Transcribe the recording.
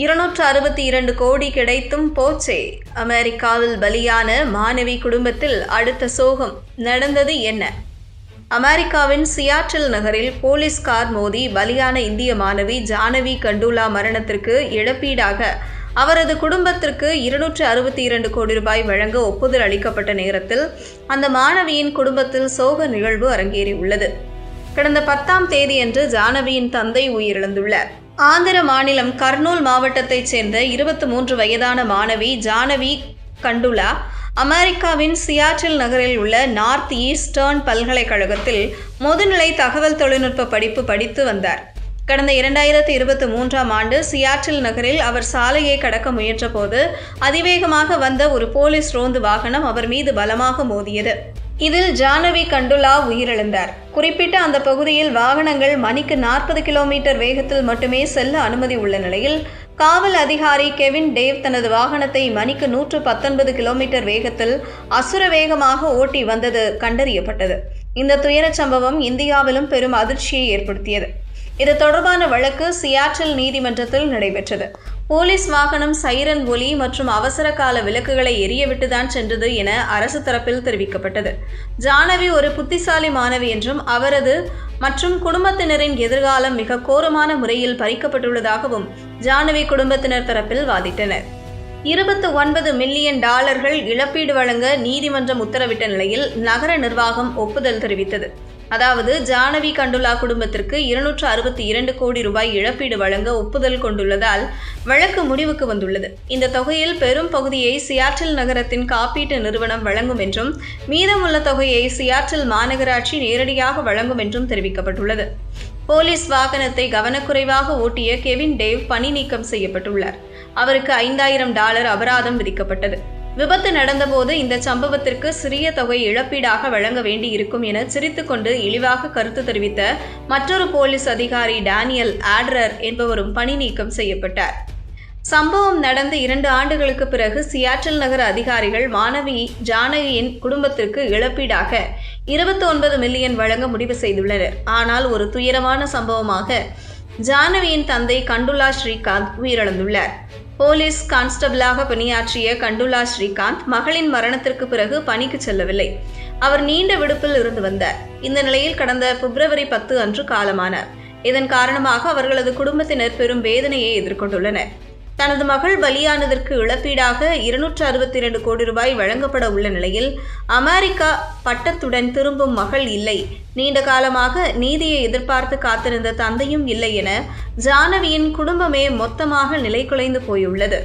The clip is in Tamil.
262 கோடி கிடைத்தும் போச்சே. அமெரிக்காவில் பலியான மாணவி குடும்பத்தில் அடுத்த சோகம். நடந்தது என்ன? அமெரிக்காவின் சியாட்டில் நகரில் போலீஸ் கார் மோதி பலியான இந்திய மாணவி ஜானவி கண்டுலா மரணத்திற்கு இழப்பீடாக அவரது குடும்பத்திற்கு 262 கோடி ரூபாய் வழங்க ஒப்புதல் அளிக்கப்பட்ட நேரத்தில் அந்த மாணவியின் குடும்பத்தில் சோக நிகழ்வு அரங்கேறியுள்ளது. கடந்த 10ஆம் தேதியன்று ஜானவியின் தந்தை உயிரிழந்துள்ளார். ஆந்திர மாநிலம் கர்னூல் மாவட்டத்தைச் சேர்ந்த 23 வயதான மாணவி ஜானவி கண்டுலா அமெரிக்காவின் சியாட்டில் நகரில் உள்ள நார்த் ஈஸ்டர்ன் பல்கலைக்கழகத்தில் முதுநிலை தகவல் தொழில்நுட்ப படிப்பு படித்து வந்தார். கடந்த 2023ஆம் ஆண்டு சியாட்டில் நகரில் அவர் சாலையை கடக்க முயன்றபோது அதிவேகமாக வந்த ஒரு போலீஸ் ரோந்து வாகனம் அவர் மீது பலமாக மோதியது. இதில் ஜானவி கண்டுலா உயிரிழந்தார். குறிப்பிட்ட அந்த பகுதியில் வாகனங்கள் மணிக்கு 40 கிலோமீட்டர் வேகத்தில் மட்டுமே செல்ல அனுமதி உள்ள நிலையில் காவல் அதிகாரி கெவின் டேவ் தனது வாகனத்தை மணிக்கு 119 கிலோமீட்டர் வேகத்தில் அசுர வேகமாக ஓட்டி வந்தது கண்டறியப்பட்டது. இந்த துயரச் சம்பவம் இந்தியாவிலும் பெரும் அதிர்ச்சியை ஏற்படுத்தியது. இது தொடர்பான வழக்கு சியாட்டில் நீதிமன்றத்தில் நடைபெற்றது. போலீஸ் வாகனம் சைரன் ஒலி மற்றும் அவசர கால விளக்குகளை எரியவிட்டுதான் சென்றது என அரசு தரப்பில் தெரிவிக்கப்பட்டது. ஜானவி ஒரு புத்திசாலி மாணவி என்றும் அவரது மற்றும் குடும்பத்தினரின் எதிர்காலம் மிக கோரமான முறையில் பறிக்கப்பட்டுள்ளதாகவும் ஜானவி குடும்பத்தினர் தரப்பில் வாதிட்டனர். $29 மில்லியன் இழப்பீடு வழங்க நீதிமன்றம் உத்தரவிட்ட நிலையில் நகர நிர்வாகம் ஒப்புதல் தெரிவித்தது. அதாவது ஜானவி கண்டுலா குடும்பத்திற்கு 262 கோடி ரூபாய் இழப்பீடு வழங்க ஒப்புதல் கொண்டுள்ளதால் வழக்கு முடிவுக்கு வந்துள்ளது. இந்த தொகையில் பெரும் பகுதியை சியாட்டில் நகரத்தின் காப்பீட்டு நிறுவனம் வழங்கும் என்றும் மீதமுள்ள தொகையை சியாட்டில் மாநகராட்சி நேரடியாக வழங்கும் என்றும் தெரிவிக்கப்பட்டுள்ளது. போலீஸ் வாகனத்தை கவனக்குறைவாக ஓட்டிய கெவின் டேவ் பணி நீக்கம் செய்யப்பட்டுள்ளார். அவருக்கு $5000 அபராதம் விதிக்கப்பட்டது. விபத்து நடந்தபோது இந்த சம்பவத்திற்கு சிறிய தொகை இழப்பீடாக வழங்க வேண்டியிருக்கும் என சிரித்துக்கொண்டு இழிவாக கருத்து தெரிவித்த மற்றொரு போலீஸ் அதிகாரி டேனியல் ஆட்ரர் என்பவரும் பணி நீக்கம் செய்யப்பட்டார். சம்பவம் நடந்து 2 ஆண்டுகளுக்கு பிறகு சியாட்டில் நகர அதிகாரிகள் மாணவி ஜானகியின் குடும்பத்திற்கு இழப்பீடாக 29 மில்லியன் வழங்க முடிவு செய்துள்ளனர். ஆனால் ஒரு துயரமான சம்பவமாக ஜானவியின் தந்தை கண்டுலா ஸ்ரீகாந்த் உயிரிழந்துள்ளார். போலீஸ் கான்ஸ்டபிளாக பணியாற்றிய கண்டுலா ஸ்ரீகாந்த் மகளின் மரணத்திற்கு பிறகு பணிக்கு செல்லவில்லை. அவர் நீண்ட விடுப்பில் இருந்து வந்தார். இந்த நிலையில் கடந்த பிப்ரவரி 10 அன்று காலமானார். இதன் காரணமாக அவர்களது குடும்பத்தினர் பெரும் வேதனையை எதிர்கொண்டுள்ளனர். தனது மகள் பலியானதற்கு இழப்பீடாக 262 கோடி ரூபாய் வழங்கப்பட உள்ள நிலையில் அமெரிக்கா பட்டத்துடன் திரும்பும் மகள் இல்லை, நீண்ட காலமாக நீதியை எதிர்பார்த்து காத்திருந்த தந்தையும் இல்லை என ஜானவியின் குடும்பமே மொத்தமாக நிலைகுலைந்து போயுள்ளது.